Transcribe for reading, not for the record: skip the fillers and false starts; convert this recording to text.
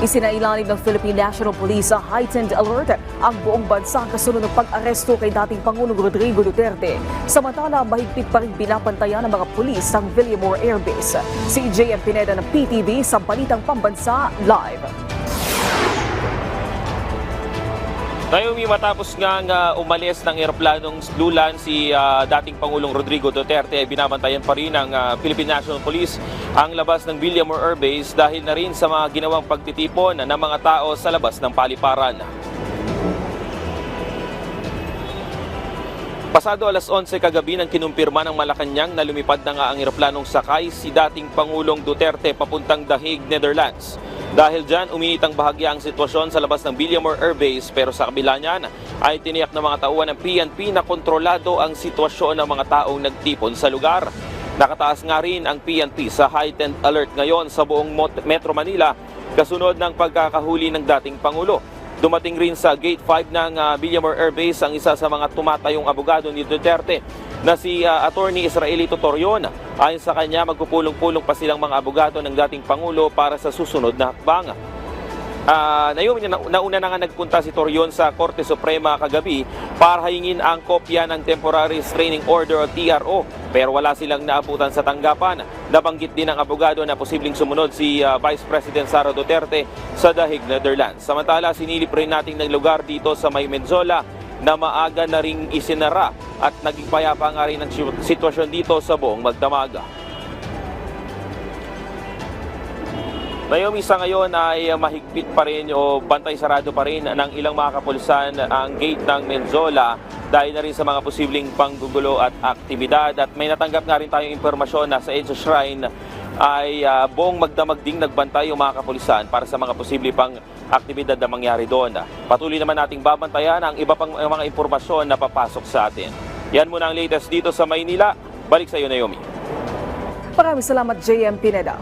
Isinailalim ng Philippine National Police sa heightened alert ang buong bansa kasunod ng pag-aresto kay dating Pangulong Rodrigo Duterte. Samantala, mahigpit pa rin binabantayan ng mga pulis ang Villamor Air Base. Si JM Pineda ng PTV sa Balitang Pambansa Live. Naomi, matapos nga umalis ng eroplanong Lulan si dating Pangulong Rodrigo Duterte, ay binabantayan pa rin ng Philippine National Police ang labas ng Villamor Air Base dahil na rin sa mga ginawang pagtitipon ng mga tao sa labas ng paliparan. Pasado alas 11 kagabi nang kinumpirma ng Malacanang na lumipad na nga ang eroplanong sakay si dating Pangulong Duterte papuntang The Hague, Netherlands. Dahil dyan, uminit ang bahagya ang sitwasyon sa labas ng Villamor Air Base, pero sa kabila niyan ay tiniyak ng mga tauhan ng PNP na kontrolado ang sitwasyon ng mga taong nagtipon sa lugar. Nakataas nga rin ang PNP sa heightened alert ngayon sa buong Metro Manila kasunod ng pagkakahuli ng dating Pangulo. Dumating rin sa Gate 5 ng Villamor Air Base ang isa sa mga tumatayong abogado ni Duterte na si Attorney Israelito Torion. Ayon sa kanya, magpupulong-pulong pa silang mga abogado ng dating Pangulo para sa susunod na hakbang. Nauna na nga nagpunta si Torion sa Korte Suprema kagabi para hingin ang kopya ng Temporary Restraining Order o TRO, pero wala silang naabutan sa tanggapan. Nabanggit din ng abogado na posibleng sumunod si Vice President Sara Duterte sa The Hague, Netherlands. Samantala, sinilip rin natin ng lugar dito sa May Menzola na maaga na ring isinara at naging payapa nga rin ang sitwasyon dito sa buong Magdamaga. Naomi, sa ngayon ay mahigpit pa rin o bantay sarado pa rin ng ilang mga kapulisan ang gate ng Menzola dahil na rin sa mga posibleng panggugulo at aktibidad. At may natanggap nga rin tayong impormasyon na sa EDSA Shrine ay buong magdamag ding nagbantay yung mga kapulisan para sa mga posibleng pang aktibidad na mangyari doon. Patuloy naman nating babantayan ang iba pang mga impormasyon na papasok sa atin. Yan muna ang latest dito sa Maynila. Balik sa iyo, Naomi. Maraming salamat, JM Pineda.